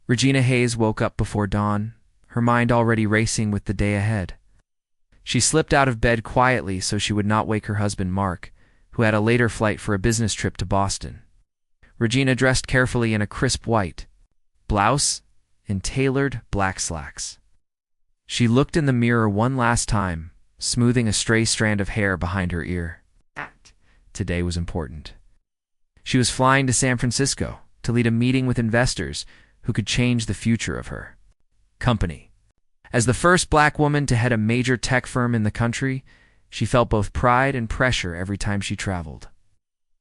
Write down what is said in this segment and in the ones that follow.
Regina Hayes woke up before dawn, her mind already racing with the day ahead. She slipped out of bed quietly so she would not wake her husband Mark, who had a later flight for a business trip to Boston. Regina dressed carefully in a crisp white blouse and tailored black slacks. She looked in the mirror one last time, smoothing a stray strand of hair behind her ear. Today was important. She was flying to San Francisco to lead a meeting with investors who could change the future of her company. As the first black woman to head a major tech firm in the country, she felt both pride and pressure every time she traveled.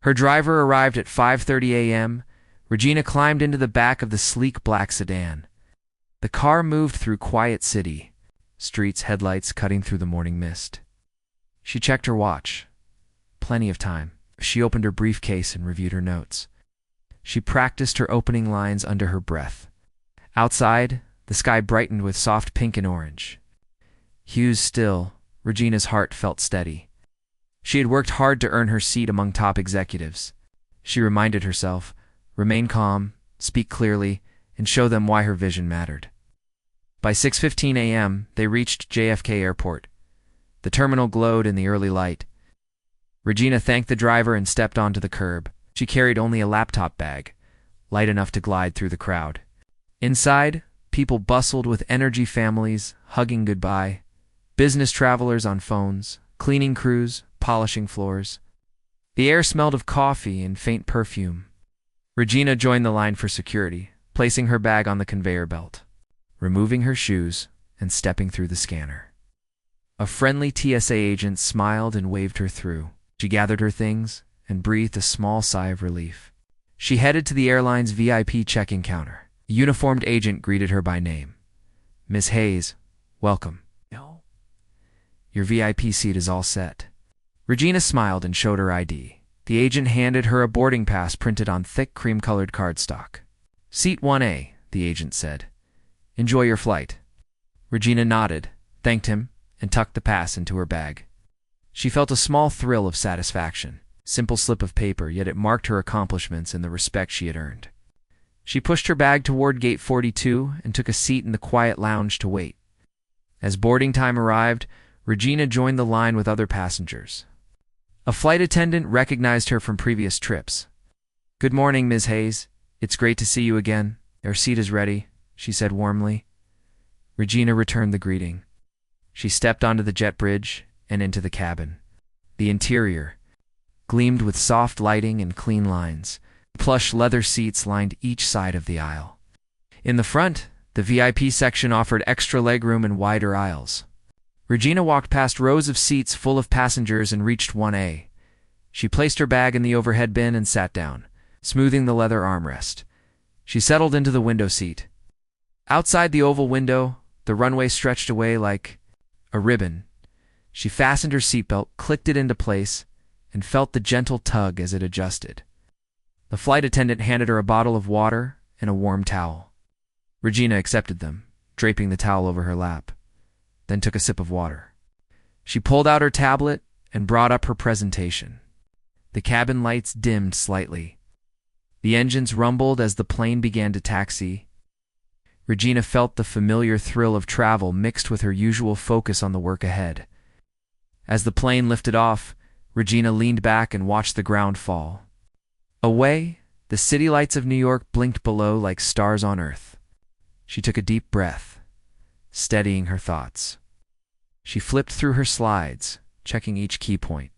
Her driver arrived at 5:30 a.m. Regina climbed into the back of the sleek black sedan. The car moved through quiet city streets, headlights cutting through the morning mist. She checked her watch. Plenty of time. She opened her briefcase and reviewed her notes. She practiced her opening lines under her breath. Outside, the sky brightened with soft pink and orange. Hues still, Regina's heart felt steady. She had worked hard to earn her seat among top executives. She reminded herself, remain calm, speak clearly, and show them why her vision mattered. By 6:15 a.m., they reached JFK Airport. The terminal glowed in the early light. Regina thanked the driver and stepped onto the curb. She carried only a laptop bag, light enough to glide through the crowd. Inside, people bustled with energy, families hugging goodbye, business travelers on phones, cleaning crews polishing floors. The air smelled of coffee and faint perfume. Regina joined the line for security, placing her bag on the conveyor belt, removing her shoes, and stepping through the scanner. A friendly TSA agent smiled and waved her through. She gathered her things and breathed a small sigh of relief. She headed to the airline's VIP check-in counter. A uniformed agent greeted her by name. "Miss Hayes, welcome. Your VIP seat is all set." Regina smiled and showed her ID. The agent handed her a boarding pass printed on thick cream-colored cardstock. "Seat 1A," the agent said. "Enjoy your flight." Regina nodded, thanked him, and tucked the pass into her bag. She felt a small thrill of satisfaction. Simple slip of paper, yet it marked her accomplishments and the respect she had earned. She pushed her bag toward gate 42 and took a seat in the quiet lounge to wait. As boarding time arrived, Regina joined the line with other passengers. A flight attendant recognized her from previous trips. "Good morning, Ms. Hayes. It's great to see you again. Your seat is ready," she said warmly. Regina returned the greeting. She stepped onto the jet bridge and into the cabin. The interior gleamed with soft lighting and clean lines. Plush leather seats lined each side of the aisle. In the front, the VIP section offered extra legroom and wider aisles. Regina walked past rows of seats full of passengers and reached 1A. She placed her bag in the overhead bin and sat down, smoothing the leather armrest. She settled into the window seat. Outside the oval window, the runway stretched away like a ribbon. She fastened her seatbelt, clicked it into place, and felt the gentle tug as it adjusted. The flight attendant handed her a bottle of water and a warm towel. Regina accepted them, draping the towel over her lap, then took a sip of water. She pulled out her tablet and brought up her presentation. The cabin lights dimmed slightly. The engines rumbled as the plane began to taxi. Regina felt the familiar thrill of travel mixed with her usual focus on the work ahead. As the plane lifted off, Regina leaned back and watched the ground fall. Away, the city lights of New York blinked below like stars on earth. She took a deep breath, steadying her thoughts. She flipped through her slides, checking each key point.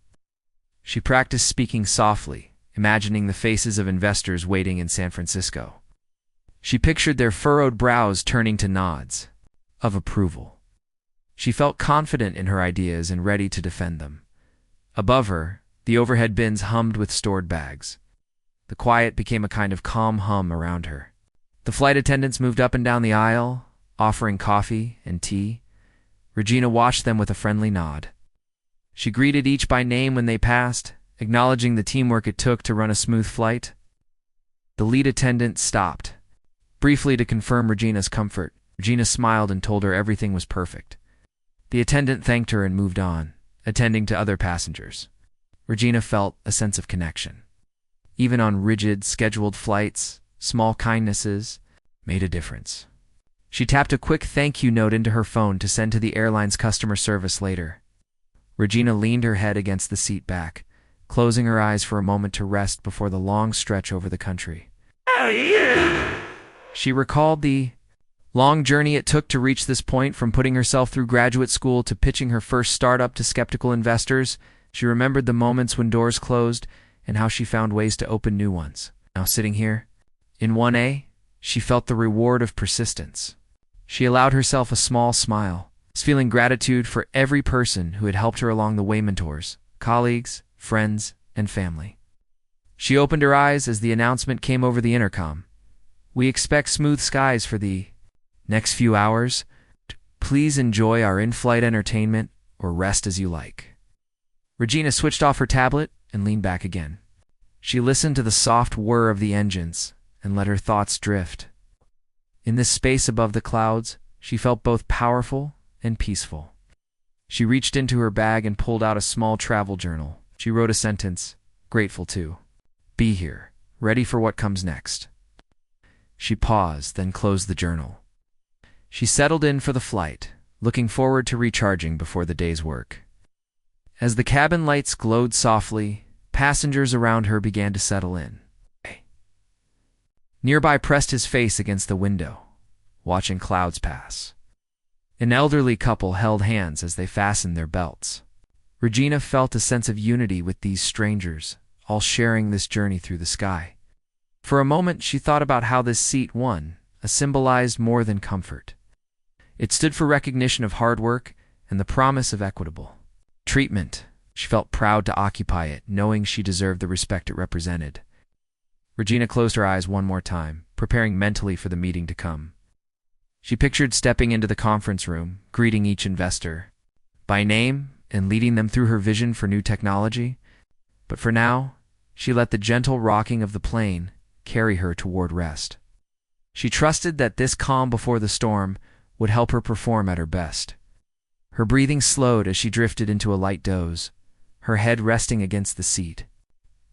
She practiced speaking softly, imagining the faces of investors waiting in San Francisco. She pictured their furrowed brows turning to nods of approval. She felt confident in her ideas and ready to defend them. Above her, the overhead bins hummed with stored bags. The quiet became a kind of calm hum around her. The flight attendants moved up and down the aisle, offering coffee and tea. Regina watched them with a friendly nod. She greeted each by name when they passed, acknowledging the teamwork it took to run a smooth flight. The lead attendant stopped, briefly to confirm Regina's comfort. Regina smiled and told her everything was perfect. The attendant thanked her and moved on, attending to other passengers. Regina felt a sense of connection. Even on rigid, scheduled flights, small kindnesses, made a difference. She tapped a quick thank you note into her phone to send to the airline's customer service later. Regina leaned her head against the seat back, closing her eyes for a moment to rest before the long stretch over the country. Oh, yeah. She recalled the long journey it took to reach this point, from putting herself through graduate school to pitching her first startup to skeptical investors. She remembered the moments when doors closed and how she found ways to open new ones. Now sitting here, in 1A, she felt the reward of persistence. She allowed herself a small smile, feeling gratitude for every person who had helped her along the way: mentors, colleagues, friends, and family. She opened her eyes as the announcement came over the intercom. We expect smooth skies for the next few hours. Please enjoy our in-flight entertainment or rest as you like. Regina switched off her tablet and leaned back again. She listened to the soft whir of the engines and let her thoughts drift. In this space above the clouds, she felt both powerful and peaceful. She reached into her bag and pulled out a small travel journal. She wrote a sentence, grateful to be here, ready for what comes next. She paused, then closed the journal. She settled in for the flight, looking forward to recharging before the day's work. As the cabin lights glowed softly, passengers around her began to settle in. Nearby pressed his face against the window, watching clouds pass. An elderly couple held hands as they fastened their belts. Regina felt a sense of unity with these strangers, all sharing this journey through the sky. For a moment, she thought about how this seat won, symbolized more than comfort. It stood for recognition of hard work and the promise of equitable treatment. She felt proud to occupy it, knowing she deserved the respect it represented. Regina closed her eyes one more time, preparing mentally for the meeting to come. She pictured stepping into the conference room, greeting each investor by name and leading them through her vision for new technology. But for now, she let the gentle rocking of the plane carry her toward rest. She trusted that this calm before the storm would help her perform at her best. Her breathing slowed as she drifted into a light doze, her head resting against the seat.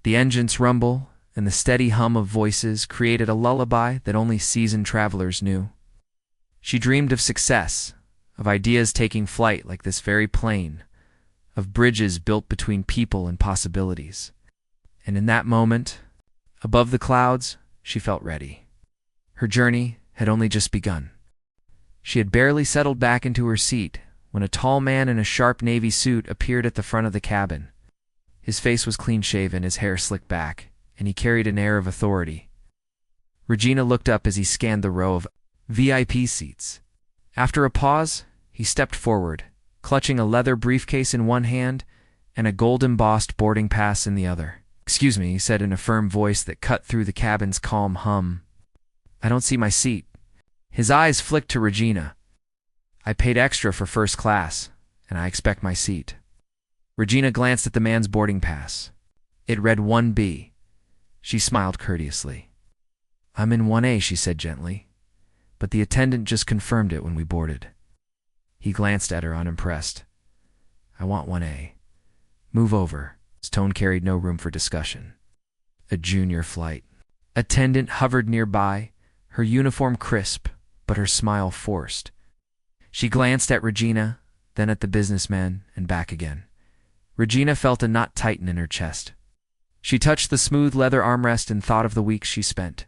The engine's rumble and the steady hum of voices created a lullaby that only seasoned travelers knew. She dreamed of success, of ideas taking flight like this very plane, of bridges built between people and possibilities. And in that moment, above the clouds, she felt ready. Her journey had only just begun. She had barely settled back into her seat when a tall man in a sharp navy suit appeared at the front of the cabin. His face was clean-shaven, his hair slicked back, and he carried an air of authority. Regina looked up as he scanned the row of VIP seats. After a pause, he stepped forward, clutching a leather briefcase in one hand and a gold-embossed boarding pass in the other. "Excuse me," he said in a firm voice that cut through the cabin's calm hum. "I don't see my seat." His eyes flicked to Regina. "I paid extra for first class, and I expect my seat." Regina glanced at the man's boarding pass. It read 1B. She smiled courteously. "I'm in 1A," she said gently, "but the attendant just confirmed it when we boarded." He glanced at her unimpressed. "I want 1A. Move over." His tone carried no room for discussion. A junior flight attendant hovered nearby, her uniform crisp, but her smile forced. She glanced at Regina, then at the businessman, and back again. Regina felt a knot tighten in her chest. She touched the smooth leather armrest and thought of the weeks she spent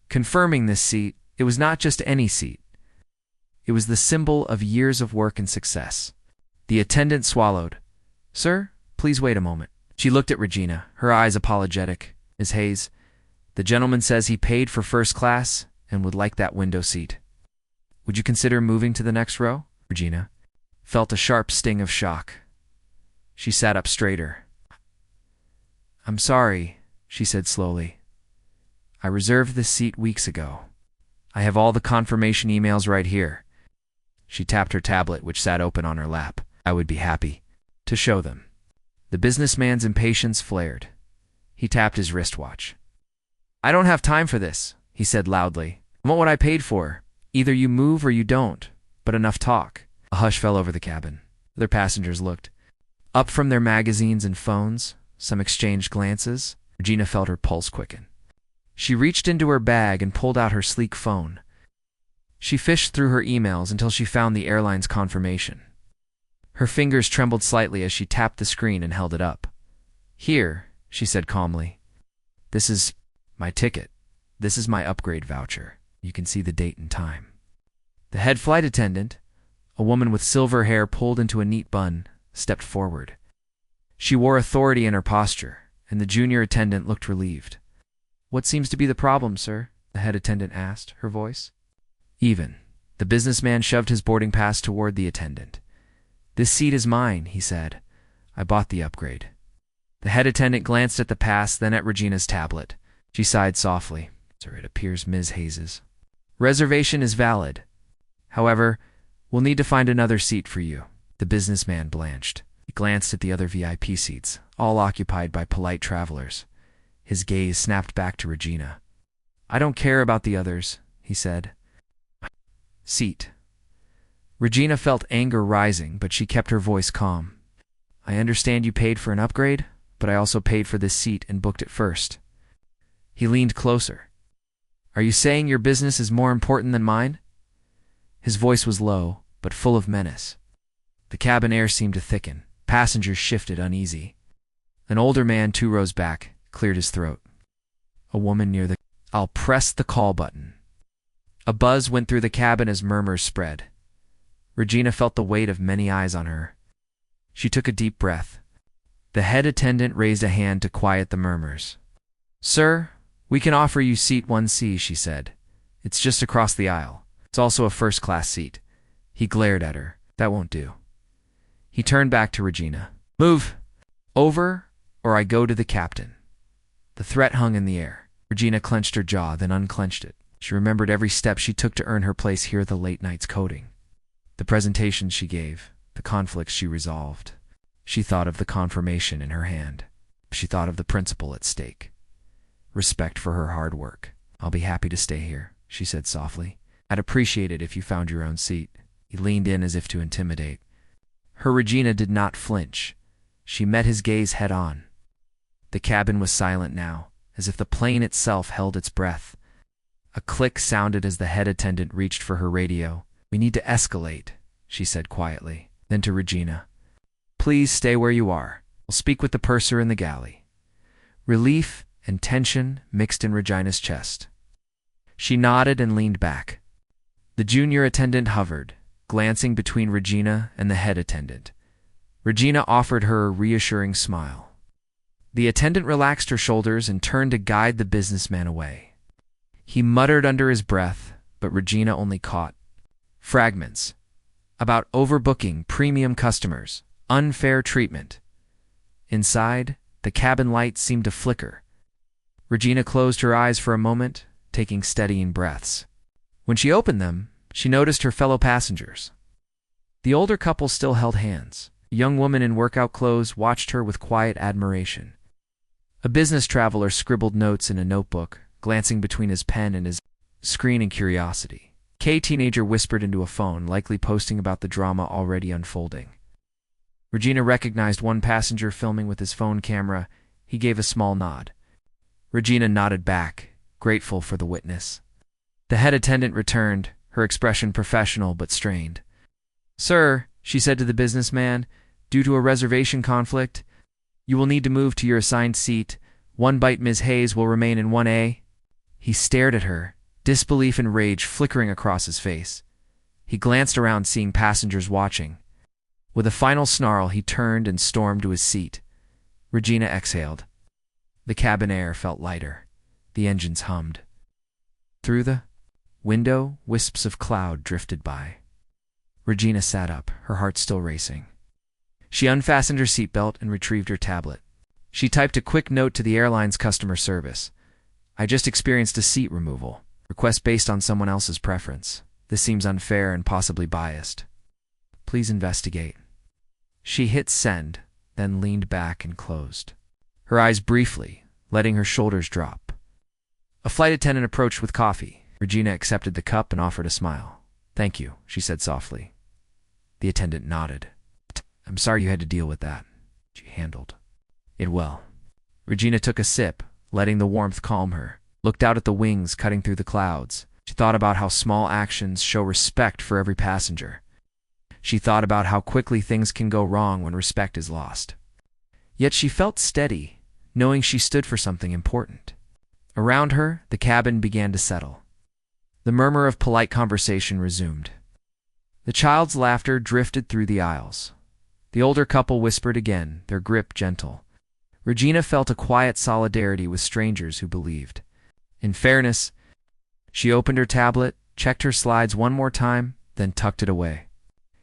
confirming this seat. It was not just any seat. It was the symbol of years of work and success. The attendant swallowed. "Sir, please wait a moment." She looked at Regina, her eyes apologetic. "Ms. Hayes, the gentleman says he paid for first class and would like that window seat. Would you consider moving to the next row?" Regina felt a sharp sting of shock. She sat up straighter. "I'm sorry," she said slowly. "I reserved this seat weeks ago. I have all the confirmation emails right here." She tapped her tablet, which sat open on her lap. "I would be happy to show them." The businessman's impatience flared. He tapped his wristwatch. "I don't have time for this," he said loudly. "I want what I paid for. Either you move or you don't, but enough talk." A hush fell over the cabin. Other passengers looked up from their magazines and phones. Some exchanged glances. Regina felt her pulse quicken. She reached into her bag and pulled out her sleek phone. She fished through her emails until she found the airline's confirmation. Her fingers trembled slightly as she tapped the screen and held it up. "Here," she said calmly. "This is my ticket. This is my upgrade voucher. You can see the date and time." The head flight attendant, a woman with silver hair pulled into a neat bun, stepped forward. She wore authority in her posture, and the junior attendant looked relieved. "What seems to be the problem, sir?" the head attendant asked, her voice even. The businessman shoved his boarding pass toward the attendant. "This seat is mine," he said. "I bought the upgrade." The head attendant glanced at the pass, then at Regina's tablet. She sighed softly. "Sir, it appears Ms. Hayes's reservation is valid. However, we'll need to find another seat for you." The businessman blanched. He glanced at the other VIP seats, all occupied by polite travelers. His gaze snapped back to Regina. "I don't care about the others," he said. "Seat." Regina felt anger rising, but she kept her voice calm. "I understand you paid for an upgrade, but I also paid for this seat and booked it first." He leaned closer. "Are you saying your business is more important than mine?" His voice was low, but full of menace. The cabin air seemed to thicken. Passengers shifted uneasy. An older man 2 rows back cleared his throat. A woman near the "I'll press the call button." A buzz went through the cabin as murmurs spread. Regina felt the weight of many eyes on her. She took a deep breath. The head attendant raised a hand to quiet the murmurs. "Sir, we can offer you seat 1C, she said. "It's just across the aisle. It's also a first-class seat." He glared at her. "That won't do." He turned back to Regina. "Move over, or I go to the captain." The threat hung in the air. Regina clenched her jaw, then unclenched it. She remembered every step she took to earn her place here at the late night's coding. The presentations she gave, the conflicts she resolved. She thought of the confirmation in her hand. She thought of the principle at stake. Respect for her hard work. "I'll be happy to stay here," she said softly. "I'd appreciate it if you found your own seat." He leaned in as if to intimidate. Her Regina did not flinch. She met his gaze head-on. The cabin was silent now, as if the plane itself held its breath. A click sounded as the head attendant reached for her radio. "We need to escalate," she said quietly. Then to Regina, "Please stay where you are. We'll speak with the purser in the galley." Relief and tension mixed in Regina's chest. She nodded and leaned back. The junior attendant hovered, glancing between Regina and the head attendant. Regina offered her a reassuring smile. The attendant relaxed her shoulders and turned to guide the businessman away. He muttered under his breath, but Regina only caught fragments about overbooking premium customers, unfair treatment. Inside, the cabin lights seemed to flicker. Regina closed her eyes for a moment, taking steadying breaths. When she opened them, she noticed her fellow passengers. The older couple still held hands. A young woman in workout clothes watched her with quiet admiration. A business traveler scribbled notes in a notebook, glancing between his pen and his screen in curiosity. A teenager whispered into a phone, likely posting about the drama already unfolding. Regina recognized one passenger filming with his phone camera. He gave a small nod. Regina nodded back, grateful for the witness. The head attendant returned, her expression professional but strained. "Sir," she said to the businessman, "due to a reservation conflict, you will need to move to your assigned seat. 1 bite Ms. Hayes will remain in 1A. He stared at her, disbelief and rage flickering across his face. He glanced around, seeing passengers watching. With a final snarl, he turned and stormed to his seat. Regina exhaled. The cabin air felt lighter. The engines hummed. Through the window, wisps of cloud drifted by. Regina sat up, her heart still racing. She unfastened her seatbelt and retrieved her tablet. She typed a quick note to the airline's customer service. "I just experienced a seat removal. Request based on someone else's preference. This seems unfair and possibly biased. Please investigate." She hit send, then leaned back and closed her eyes briefly, letting her shoulders drop. A flight attendant approached with coffee. Regina accepted the cup and offered a smile. "Thank you," she said softly. The attendant nodded. "I'm sorry you had to deal with that." She handled it well. Regina took a sip, letting the warmth calm her. looked out at the wings cutting through the clouds. She thought about how small actions show respect for every passenger. She thought about how quickly things can go wrong when respect is lost. Yet she felt steady, knowing she stood for something important. Around her, the cabin began to settle. The murmur of polite conversation resumed. The child's laughter drifted through the aisles. The older couple whispered again, their grip gentle. Regina felt a quiet solidarity with strangers who believed. In fairness, she opened her tablet, checked her slides one more time, then tucked it away.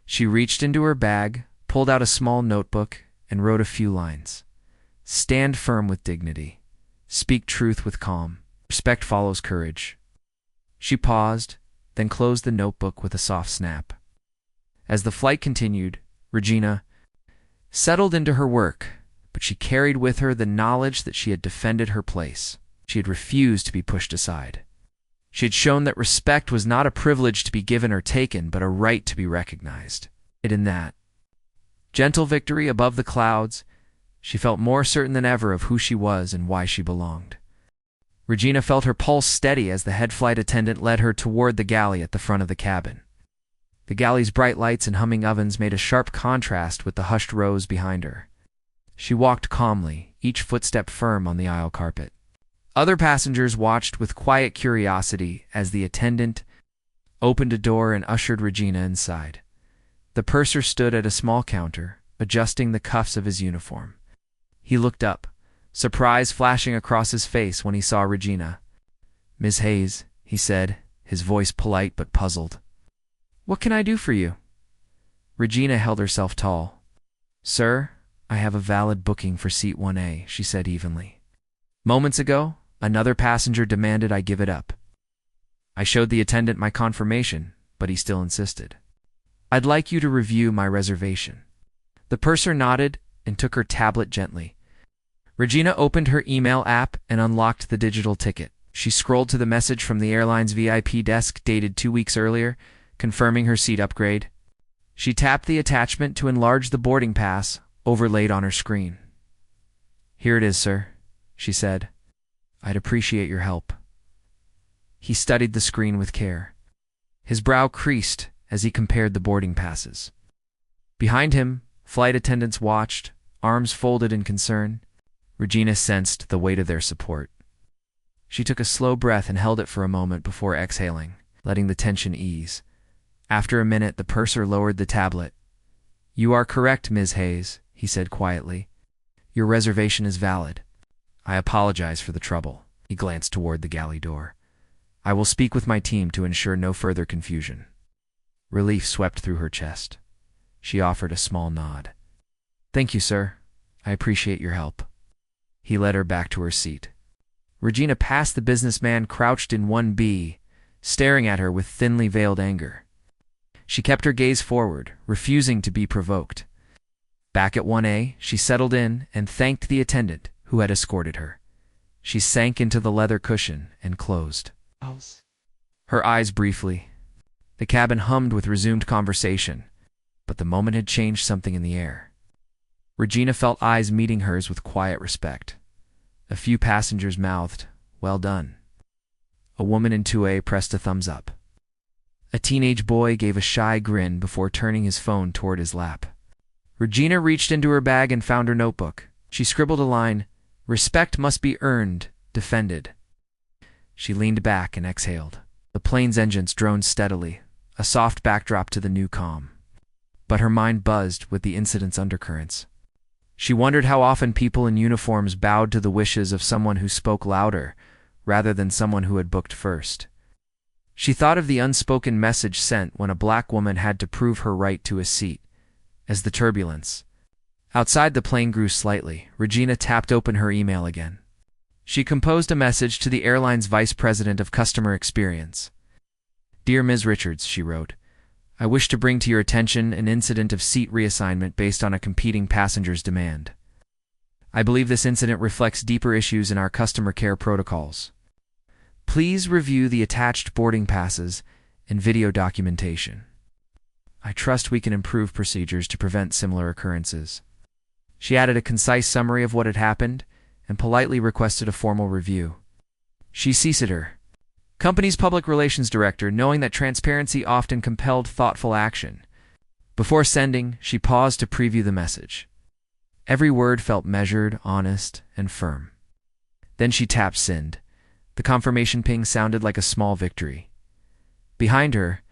She reached into her bag, pulled out a small notebook, and wrote a few lines. Stand firm with dignity. Speak truth with calm. Respect follows courage. She paused, then closed the notebook with a soft snap. As the flight continued, Regina settled into her work, but she carried with her the knowledge that she had defended her place. She had refused to be pushed aside. She had shown that respect was not a privilege to be given or taken, but a right to be recognized. In that gentle victory above the clouds, she felt more certain than ever of who she was and why she belonged. Regina felt her pulse steady as the head flight attendant led her toward the galley at the front of the cabin. The galley's bright lights and humming ovens made a sharp contrast with the hushed rows behind her. She walked calmly, each footstep firm on the aisle carpet. Other passengers watched with quiet curiosity as the attendant opened a door and ushered Regina inside. The purser stood at a small counter, adjusting the cuffs of his uniform. He looked up, surprise flashing across his face when he saw Regina. "Miss Hayes," he said, his voice polite but puzzled. "What can I do for you?" Regina held herself tall. "Sir, I have a valid booking for seat 1A, she said evenly. "Moments ago, another passenger demanded I give it up. I showed the attendant my confirmation, but he still insisted. I'd like you to review my reservation." The purser nodded and took her tablet gently. Regina opened her email app and unlocked the digital ticket. She scrolled to the message from the airline's VIP desk dated 2 weeks earlier, confirming her seat upgrade. She tapped the attachment to enlarge the boarding pass, overlaid on her screen. "Here it is, sir," she said. "I'd appreciate your help." He studied the screen with care. His brow creased as he compared the boarding passes. Behind him, flight attendants watched, arms folded in concern. Regina sensed the weight of their support. She took a slow breath and held it for a moment before exhaling, letting the tension ease. After a minute, the purser lowered the tablet. "You are correct, Ms. Hayes," he said quietly. "Your reservation is valid. I apologize for the trouble." He glanced toward the galley door. "I will speak with my team to ensure no further confusion." Relief swept through her chest. She offered a small nod. "Thank you, sir. I appreciate your help." He led her back to her seat. Regina passed the businessman crouched in 1B, staring at her with thinly veiled anger. She kept her gaze forward, refusing to be provoked. Back at 1A, she settled in and thanked the attendant who had escorted her. She sank into the leather cushion and closed her eyes briefly. The cabin hummed with resumed conversation, but the moment had changed something in the air. Regina felt eyes meeting hers with quiet respect. A few passengers mouthed, "Well done." A woman in 2A pressed a thumbs up. A teenage boy gave a shy grin before turning his phone toward his lap. Regina reached into her bag and found her notebook. She scribbled a line, "Respect must be earned, defended." She leaned back and exhaled. The plane's engines droned steadily, a soft backdrop to the new calm. But her mind buzzed with the incident's undercurrents. She wondered how often people in uniforms bowed to the wishes of someone who spoke louder, rather than someone who had booked first. She thought of the unspoken message sent when a black woman had to prove her right to a seat. As the turbulence outside the plane grew slightly, Regina tapped open her email again. She composed a message to the airline's vice president of customer experience. "Dear Ms. Richards," she wrote, "I wish to bring to your attention an incident of seat reassignment based on a competing passenger's demand. I believe this incident reflects deeper issues in our customer care protocols. Please review the attached boarding passes and video documentation. I trust we can improve procedures to prevent similar occurrences." She added a concise summary of what had happened and politely requested a formal review. She ceased her. Company's public relations director, knowing that transparency often compelled thoughtful action. Before sending, she paused to preview the message. Every word felt measured, honest, and firm. Then she tapped send. The confirmation ping sounded like a small victory. Behind her,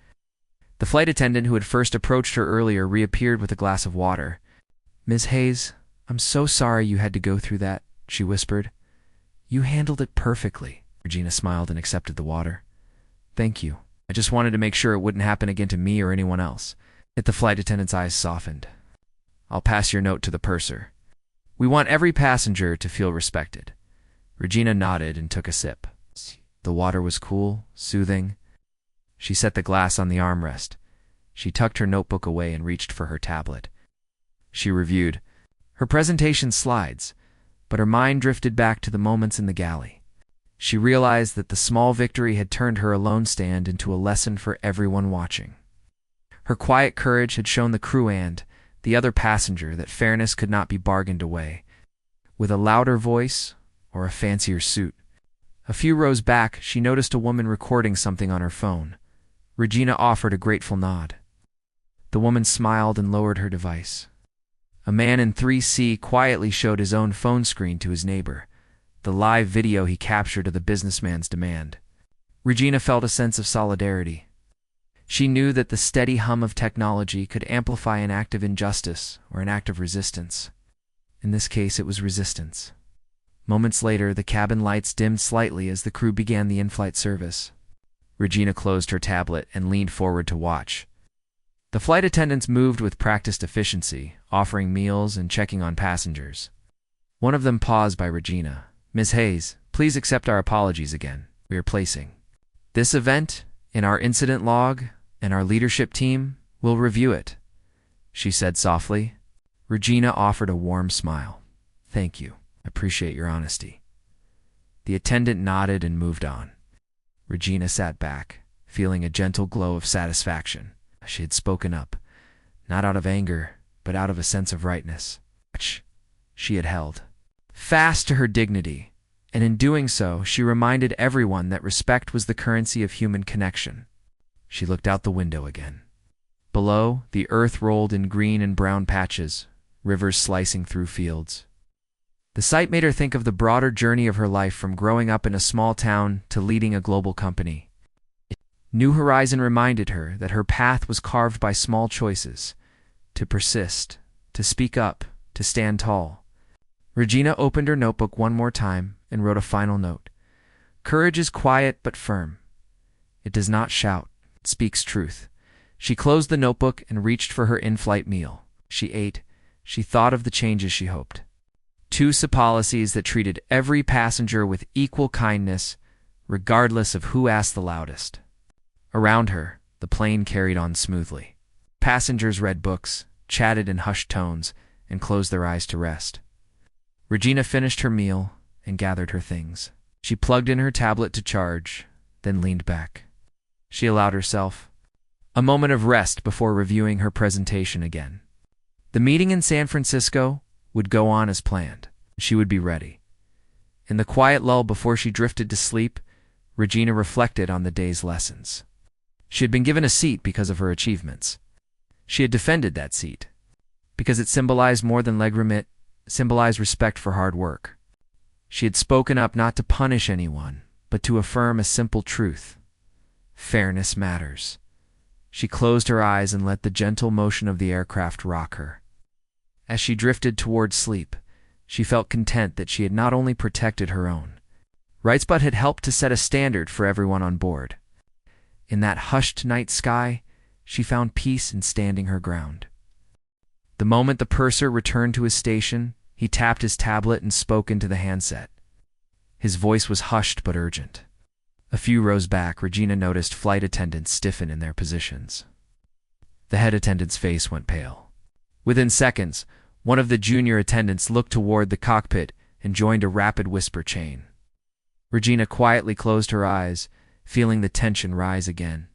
the flight attendant who had first approached her earlier reappeared with a glass of water. "Ms. Hayes, I'm so sorry you had to go through that," she whispered. "You handled it perfectly." Regina smiled and accepted the water. "Thank you. I just wanted to make sure it wouldn't happen again to me or anyone else." The flight attendant's eyes softened. "I'll pass your note to the purser. We want every passenger to feel respected." Regina nodded and took a sip. The water was cool, soothing. She set the glass on the armrest. She tucked her notebook away and reached for her tablet. She reviewed her presentation slides, but her mind drifted back to the moments in the galley. She realized that the small victory had turned her alone stand into a lesson for everyone watching. Her quiet courage had shown the crew and the other passenger that fairness could not be bargained away with a louder voice or a fancier suit. A few rows back, she noticed a woman recording something on her phone. Regina offered a grateful nod. The woman smiled and lowered her device. A man in 3C quietly showed his own phone screen to his neighbor, the live video he captured of the businessman's demand. Regina felt a sense of solidarity. She knew that the steady hum of technology could amplify an act of injustice or an act of resistance. In this case, it was resistance. Moments later, the cabin lights dimmed slightly as the crew began the in-flight service. Regina closed her tablet and leaned forward to watch. The flight attendants moved with practiced efficiency, offering meals and checking on passengers. One of them paused by Regina. "Ms. Hayes, please accept our apologies again. We are placing this event in our incident log, and our leadership team will review it," she said softly. Regina offered a warm smile. "Thank you. I appreciate your honesty." The attendant nodded and moved on. Regina sat back, feeling a gentle glow of satisfaction. She had spoken up, not out of anger, but out of a sense of rightness. She had held fast to her dignity, and in doing so, she reminded everyone that respect was the currency of human connection. She looked out the window again. Below, the earth rolled in green and brown patches, rivers slicing through fields. The sight made her think of the broader journey of her life from growing up in a small town to leading a global company. New Horizon reminded her that her path was carved by small choices: to persist, to speak up, to stand tall. Regina opened her notebook one more time and wrote a final note. "Courage is quiet but firm. It does not shout, it speaks truth." She closed the notebook and reached for her in-flight meal. She ate. She thought of the changes she hoped. 2 policies that treated every passenger with equal kindness, regardless of who asked the loudest. Around her, the plane carried on smoothly. Passengers read books, chatted in hushed tones, and closed their eyes to rest. Regina finished her meal and gathered her things. She plugged in her tablet to charge, then leaned back. She allowed herself a moment of rest before reviewing her presentation again. The meeting in San Francisco would go on as planned. She would be ready. In the quiet lull before she drifted to sleep, Regina reflected on the day's lessons. She had been given a seat because of her achievements. She had defended that seat because it symbolized more than legroom, it symbolized respect for hard work. She had spoken up not to punish anyone, but to affirm a simple truth: fairness matters. She closed her eyes and let the gentle motion of the aircraft rock her. As she drifted toward sleep, she felt content that she had not only protected her own rights but had helped to set a standard for everyone on board. In that hushed night sky, she found peace in standing her ground. The moment the purser returned to his station, he tapped his tablet and spoke into the handset. His voice was hushed but urgent. A few rows back, Regina noticed flight attendants stiffen in their positions. The head attendant's face went pale. Within seconds, one of the junior attendants looked toward the cockpit and joined a rapid whisper chain. Regina quietly closed her eyes, feeling the tension rise again.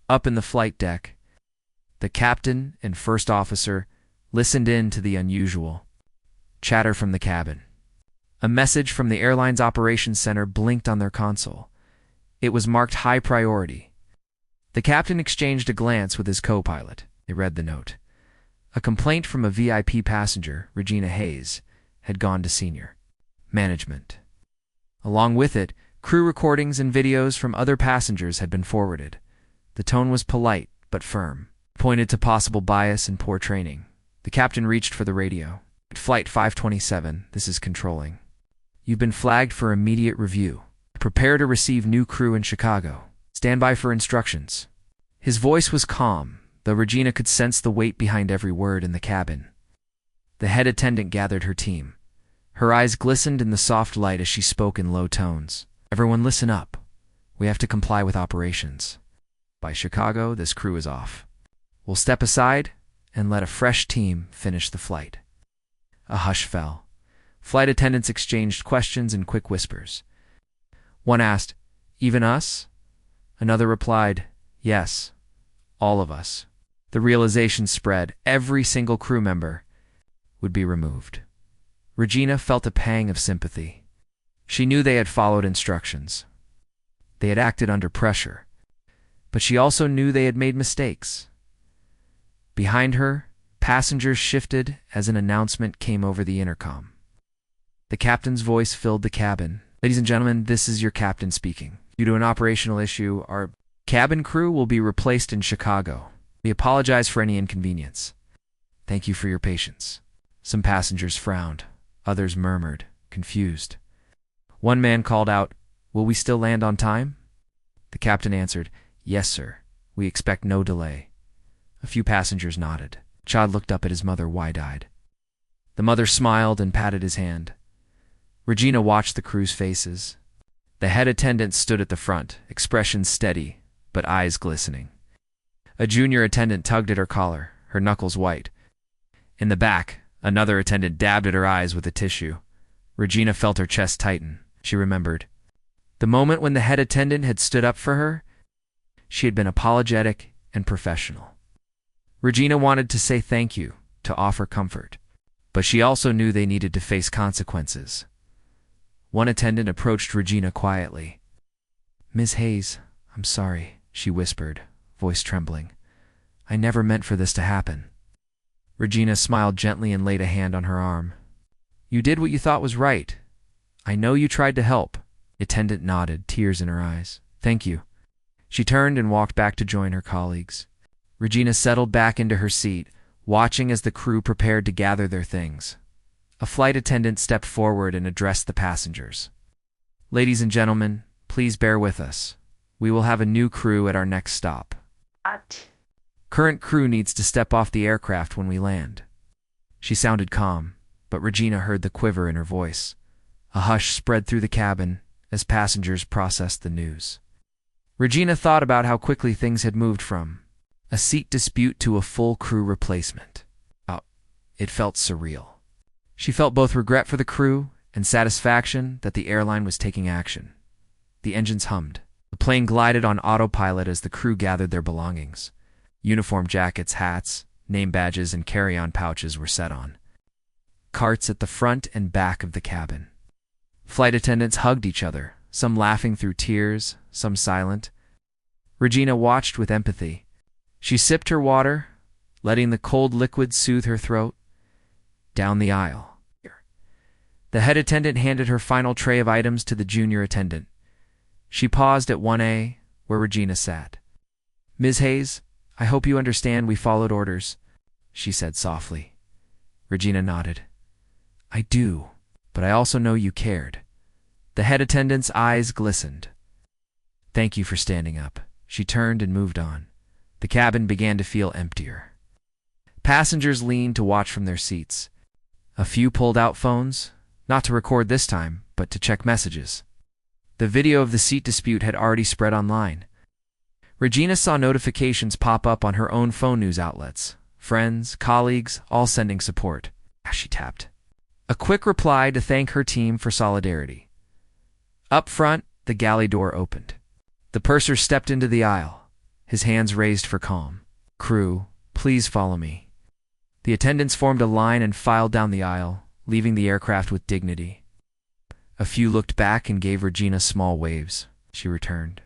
Up in the flight deck, the captain and first officer listened in to the unusual chatter from the cabin. A message from the airline's operations center blinked on their console. It was marked high priority. The captain exchanged a glance with his co-pilot. They read the note. A complaint from a VIP passenger, Regina Hayes, had gone to senior management. Along with it, crew recordings and videos from other passengers had been forwarded. The tone was polite but firm, pointed to possible bias and poor training. The captain reached for the radio. Flight 527, this is controlling. You've been flagged for immediate review. Prepare to receive new crew in Chicago. Stand by for instructions. His voice was calm, though Regina could sense the weight behind every word in the cabin. The head attendant gathered her team. Her eyes glistened in the soft light as she spoke in low tones. Everyone listen up. We have to comply with operations. By Chicago, this crew is off. We'll step aside and let a fresh team finish the flight. A hush fell. Flight attendants exchanged questions in quick whispers. One asked, "Even us?" Another replied, "Yes, all of us." The realization spread. Every single crew member would be removed. Regina felt a pang of sympathy. She knew they had followed instructions. They had acted under pressure. But she also knew they had made mistakes. Behind her, passengers shifted as an announcement came over the intercom. The captain's voice filled the cabin. "Ladies and gentlemen, this is your captain speaking. Due to an operational issue, our cabin crew will be replaced in Chicago. We apologize for any inconvenience. Thank you for your patience." Some passengers frowned. Others murmured, confused. One man called out, "Will we still land on time?" The captain answered, "Yes, sir. We expect no delay." A few passengers nodded. Chad looked up at his mother wide-eyed. The mother smiled and patted his hand. Regina watched the crew's faces. The head attendant stood at the front, expression steady, but eyes glistening. A junior attendant tugged at her collar, her knuckles white. In the back, another attendant dabbed at her eyes with a tissue. Regina felt her chest tighten. She remembered. The moment when the head attendant had stood up for her, she had been apologetic and professional. Regina wanted to say thank you, to offer comfort. But she also knew they needed to face consequences. One attendant approached Regina quietly. "Miss Hayes, I'm sorry," she whispered, voice trembling. "I never meant for this to happen." Regina smiled gently and laid a hand on her arm. "You did what you thought was right. I know you tried to help." The attendant nodded, tears in her eyes. "Thank you." She turned and walked back to join her colleagues. Regina settled back into her seat, watching as the crew prepared to gather their things. A flight attendant stepped forward and addressed the passengers. "Ladies and gentlemen, please bear with us. We will have a new crew at our next stop. What? Current crew needs to step off the aircraft when we land." She sounded calm, but Regina heard the quiver in her voice. A hush spread through the cabin as passengers processed the news. Regina thought about how quickly things had moved from a seat dispute to a full crew replacement. It felt surreal. She felt both regret for the crew and satisfaction that the airline was taking action. The engines hummed. The plane glided on autopilot as the crew gathered their belongings. Uniform jackets, hats, name badges, and carry-on pouches were set on. Carts at the front and back of the cabin. Flight attendants hugged each other, some laughing through tears, some silent. Regina watched with empathy. She sipped her water, letting the cold liquid soothe her throat. Down the aisle. The head attendant handed her final tray of items to the junior attendant. She paused at 1A, where Regina sat. "Ms. Hayes, I hope you understand we followed orders," she said softly. Regina nodded. "I do, but I also know you cared." The head attendant's eyes glistened. "Thank you for standing up." She turned and moved on. The cabin began to feel emptier. Passengers leaned to watch from their seats. A few pulled out phones, not to record this time, but to check messages. The video of the seat dispute had already spread online. Regina saw notifications pop up on her own phone news outlets. Friends, colleagues, all sending support. She tapped. A quick reply to thank her team for solidarity. Up front, the galley door opened. The purser stepped into the aisle, his hands raised for calm. "Crew, please follow me." The attendants formed a line and filed down the aisle, leaving the aircraft with dignity. A few looked back and gave Regina small waves. She returned.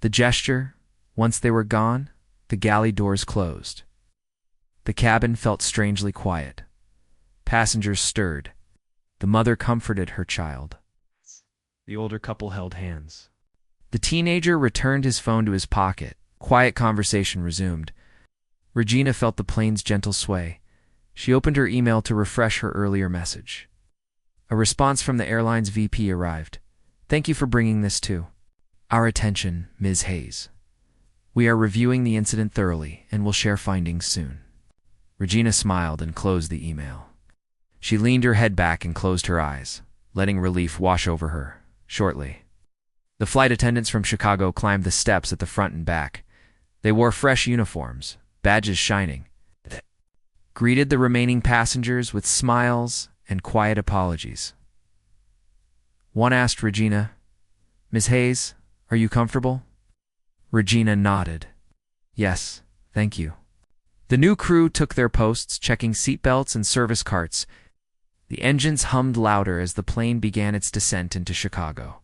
The gesture, once they were gone, the galley doors closed. The cabin felt strangely quiet. Passengers stirred. The mother comforted her child. The older couple held hands. The teenager returned his phone to his pocket. Quiet conversation resumed. Regina felt the plane's gentle sway. She opened her email to refresh her earlier message. A response from the airline's VP arrived. "Thank you for bringing this to our attention, Ms. Hayes. We are reviewing the incident thoroughly and will share findings soon." Regina smiled and closed the email. She leaned her head back and closed her eyes, letting relief wash over her. Shortly, the flight attendants from Chicago climbed the steps at the front and back. They wore fresh uniforms, badges shining, greeted the remaining passengers with smiles and quiet apologies. One asked Regina, "Miss Hayes, are you comfortable?" Regina nodded. "Yes, thank you." The new crew took their posts, checking seatbelts and service carts. The engines hummed louder as the plane began its descent into Chicago.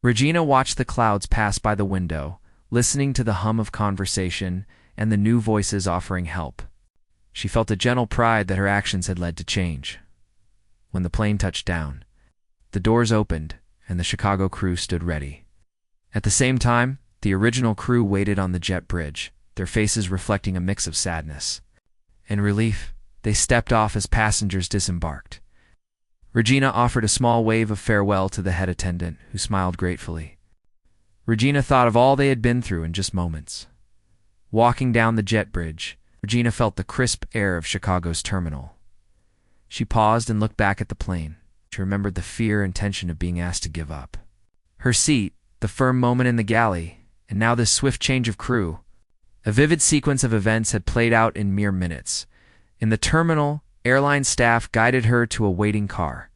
Regina watched the clouds pass by the window, listening to the hum of conversation and the new voices offering help. She felt a gentle pride that her actions had led to change. When the plane touched down, the doors opened and the Chicago crew stood ready. At the same time, the original crew waited on the jet bridge, their faces reflecting a mix of sadness and relief. They stepped off as passengers disembarked. Regina offered a small wave of farewell to the head attendant, who smiled gratefully. Regina thought of all they had been through in just moments. Walking down the jet bridge, Regina felt the crisp air of Chicago's terminal. She paused and looked back at the plane. She remembered the fear and tension of being asked to give up. Her seat, the firm moment in the galley, and now this swift change of crew. A vivid sequence of events had played out in mere minutes. In the terminal, airline staff guided her to a waiting car.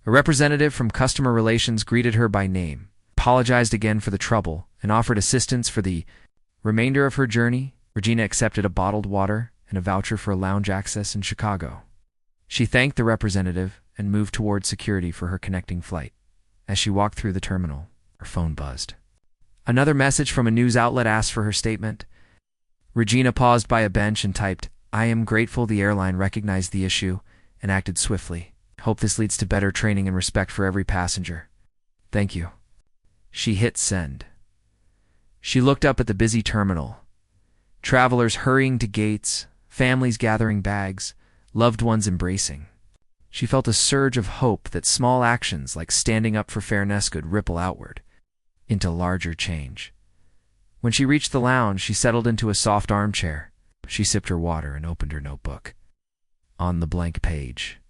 A representative from customer relations greeted her by name, apologized again for the trouble, and offered assistance for the remainder of her journey. Regina accepted a bottled water and a voucher for lounge access in Chicago. She thanked the representative and moved toward security for her connecting flight. As she walked through the terminal, her phone buzzed. Another message from a news outlet asked for her statement. Regina paused by a bench and typed, "I am grateful the airline recognized the issue and acted swiftly. Hope this leads to better training and respect for every passenger. Thank you." She hit send. She looked up at the busy terminal. Travelers hurrying to gates, families gathering bags, loved ones embracing. She felt a surge of hope that small actions like standing up for fairness could ripple outward into larger change. When she reached the lounge, she settled into a soft armchair. She sipped her water and opened her notebook. On the blank page,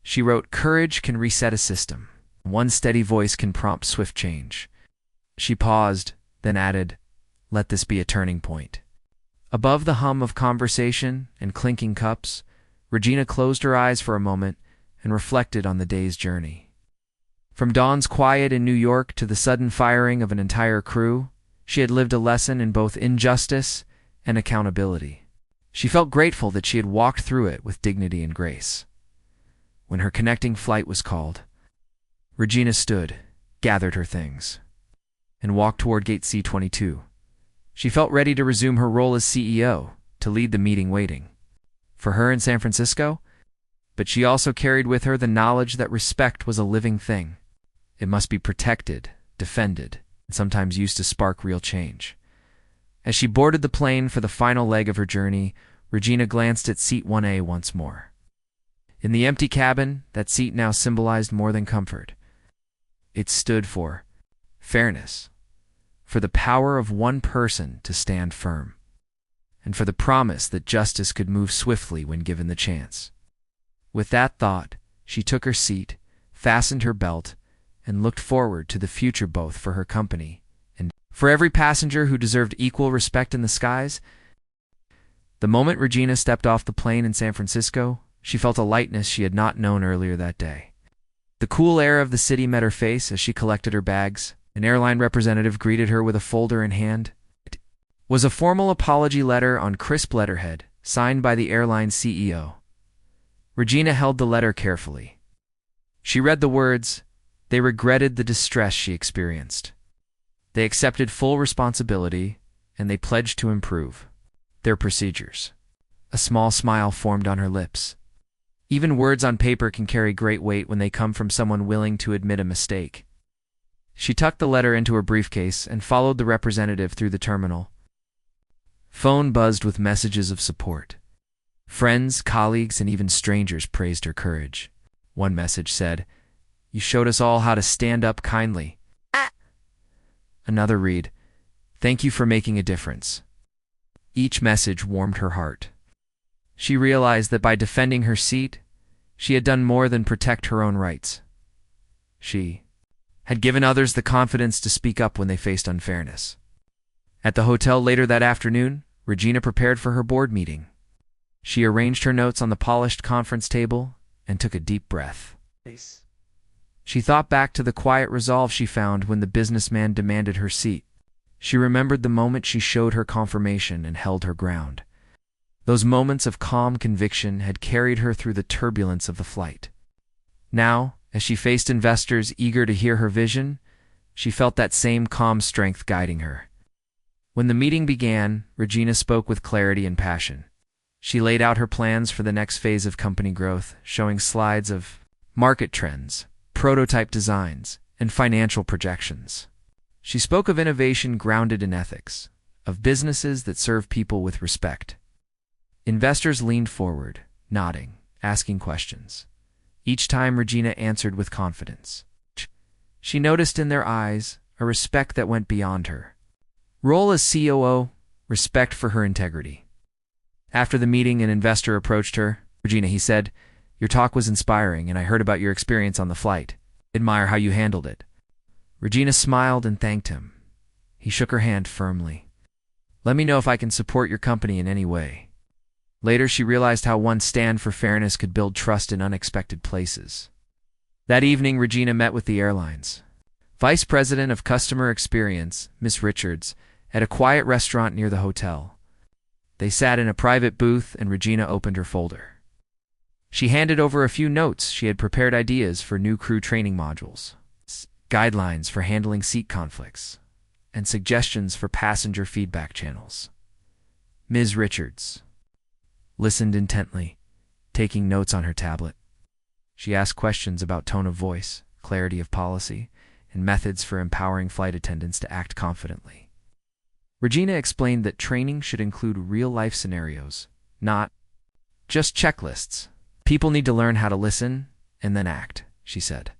she wrote, "Courage can reset a system. One steady voice can prompt swift change." She paused, then added, "Let this be a turning point." Above the hum of conversation and clinking cups, Regina closed her eyes for a moment and reflected on the day's journey. From Dawn's quiet in New York to the sudden firing of an entire crew, she had lived a lesson in both injustice and accountability. She felt grateful that she had walked through it with dignity and grace. When her connecting flight was called, Regina stood, gathered her things, and walked toward Gate C-22. She felt ready to resume her role as CEO, to lead the meeting waiting for her in San Francisco, but she also carried with her the knowledge that respect was a living thing. It must be protected, defended, and sometimes used to spark real change. As she boarded the plane for the final leg of her journey, Regina glanced at Seat 1A once more. In the empty cabin, that seat now symbolized more than comfort. It stood for fairness, for the power of one person to stand firm, and for the promise that justice could move swiftly when given the chance. With that thought, she took her seat, fastened her belt, and looked forward to the future both for her company and for every passenger who deserved equal respect in the skies. The moment Regina stepped off the plane in San Francisco, she felt a lightness she had not known earlier that day. The cool air of the city met her face as she collected her bags. An airline representative greeted her with a folder in hand. It was a formal apology letter on crisp letterhead, signed by the airline's CEO. Regina held the letter carefully. She read the words, They regretted the distress she experienced. They accepted full responsibility, and they pledged to improve their procedures. A small smile formed on her lips. Even words on paper can carry great weight when they come from someone willing to admit a mistake. She tucked the letter into her briefcase and followed the representative through the terminal. Phone buzzed with messages of support. Friends, colleagues, and even strangers praised her courage. One message said, "You showed us all how to stand up kindly." Another read, "Thank you for making a difference." Each message warmed her heart. She realized that by defending her seat, she had done more than protect her own rights. She had given others the confidence to speak up when they faced unfairness. At the hotel later that afternoon, Regina prepared for her board meeting. She arranged her notes on the polished conference table and took a deep breath. She thought back to the quiet resolve she found when the businessman demanded her seat. She remembered the moment she showed her confirmation and held her ground. Those moments of calm conviction had carried her through the turbulence of the flight. Now, as she faced investors eager to hear her vision, she felt that same calm strength guiding her. When the meeting began, Regina spoke with clarity and passion. She laid out her plans for the next phase of company growth, showing slides of market trends, prototype designs, and financial projections. She spoke of innovation grounded in ethics, of businesses that serve people with respect. Investors leaned forward, nodding, asking questions. Each time Regina answered with confidence. She noticed in their eyes a respect that went beyond her role as COO, respect for her integrity. After the meeting, an investor approached her. "Regina," he said, "your talk was inspiring, and I heard about your experience on the flight. Admire how you handled it." Regina smiled and thanked him. He shook her hand firmly. "Let me know if I can support your company in any way." Later, she realized how one stand for fairness could build trust in unexpected places. That evening, Regina met with the airline's Vice President of Customer Experience, Miss Richards, at a quiet restaurant near the hotel. They sat in a private booth, and Regina opened her folder. She handed over a few notes. She had prepared ideas for new crew training modules, guidelines for handling seat conflicts, and suggestions for passenger feedback channels. Ms. Richards listened intently, taking notes on her tablet. She asked questions about tone of voice, clarity of policy, and methods for empowering flight attendants to act confidently. Regina explained that training should include real-life scenarios, not just checklists. "People need to learn how to listen and then act," she said.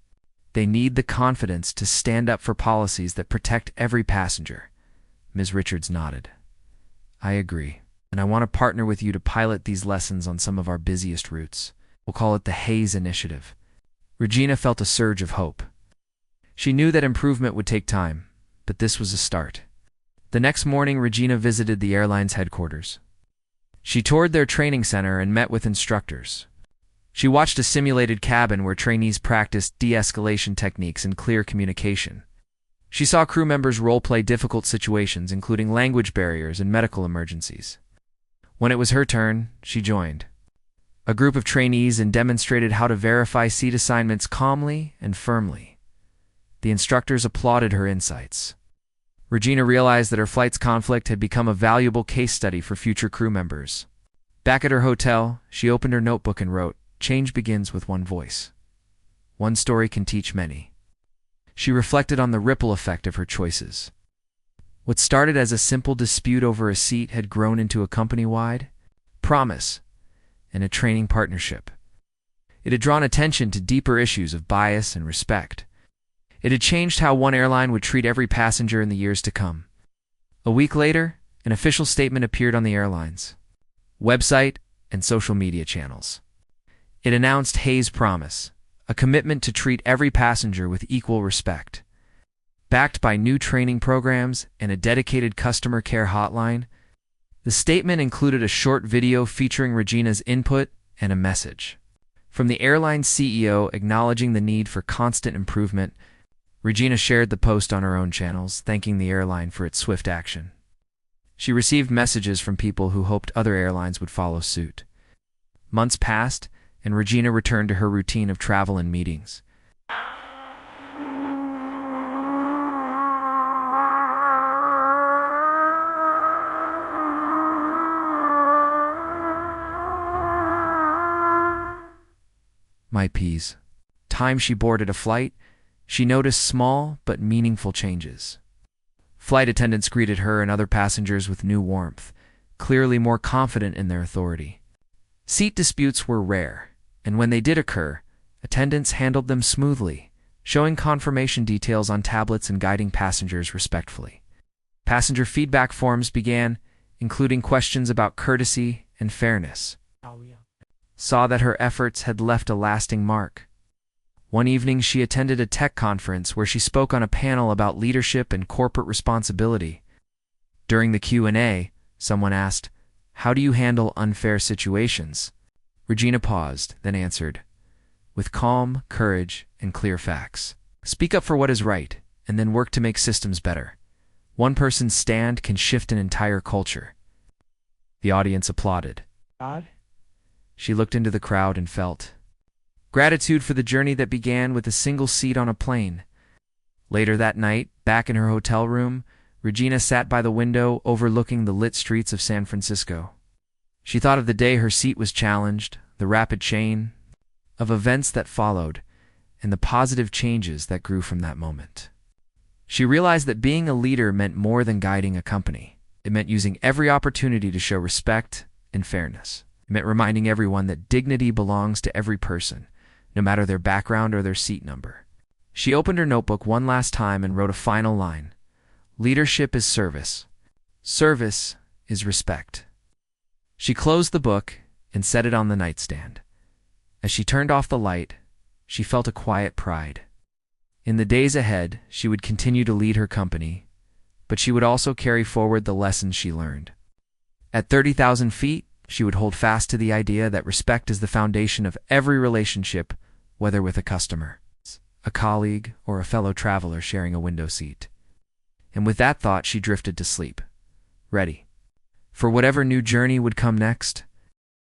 "They need the confidence to stand up for policies that protect every passenger." Ms. Richards nodded. "I agree, and I want to partner with you to pilot these lessons on some of our busiest routes. We'll call it the Hayes Initiative." Regina felt a surge of hope. She knew that improvement would take time, but this was a start. The next morning, Regina visited the airline's headquarters. She toured their training center and met with instructors. She watched a simulated cabin where trainees practiced de-escalation techniques and clear communication. She saw crew members role-play difficult situations, including language barriers and medical emergencies. When it was her turn, she joined a group of trainees and demonstrated how to verify seat assignments calmly and firmly. The instructors applauded her insights. Regina realized that her flight's conflict had become a valuable case study for future crew members. Back at her hotel, she opened her notebook and wrote, "Change begins with one voice. One story can teach many." She reflected on the ripple effect of her choices. What started as a simple dispute over a seat had grown into a company-wide promise and a training partnership. It had drawn attention to deeper issues of bias and respect. It had changed how one airline would treat every passenger in the years to come. A week later, an official statement appeared on the airline's website and social media channels. It announced Hayes' Promise, a commitment to treat every passenger with equal respect. Backed by new training programs and a dedicated customer care hotline, the statement included a short video featuring Regina's input and a message from the airline's CEO acknowledging the need for constant improvement. Regina shared the post on her own channels, thanking the airline for its swift action. She received messages from people who hoped other airlines would follow suit. Months passed, and Regina returned to her routine of travel and meetings. My peas. Time she boarded a flight, she noticed small but meaningful changes. Flight attendants greeted her and other passengers with new warmth, clearly more confident in their authority. Seat disputes were rare, and when they did occur, attendants handled them smoothly, showing confirmation details on tablets and guiding passengers respectfully. Passenger feedback forms began, including questions about courtesy and fairness. Saw that her efforts had left a lasting mark. One evening, she attended a tech conference where she spoke on a panel about leadership and corporate responsibility. During the Q&A, someone asked, "How do you handle unfair situations?" Regina paused, then answered, "With calm, courage, and clear facts. Speak up for what is right, and then work to make systems better. One person's stand can shift an entire culture." The audience applauded. She looked into the crowd and felt gratitude for the journey that began with a single seat on a plane. Later that night, back in her hotel room, Regina sat by the window overlooking the lit streets of San Francisco. She thought of the day her seat was challenged, the rapid chain of events that followed, and the positive changes that grew from that moment. She realized that being a leader meant more than guiding a company. It meant using every opportunity to show respect and fairness. It meant reminding everyone that dignity belongs to every person, no matter their background or their seat number. She opened her notebook one last time and wrote a final line. Leadership is service. Service is respect. She closed the book and set it on the nightstand. As she turned off the light, she felt a quiet pride. In the days ahead, she would continue to lead her company, but she would also carry forward the lessons she learned. At 30,000 feet, she would hold fast to the idea that respect is the foundation of every relationship, whether with a customer, a colleague, or a fellow traveler sharing a window seat. And with that thought, she drifted to sleep, ready for whatever new journey would come next.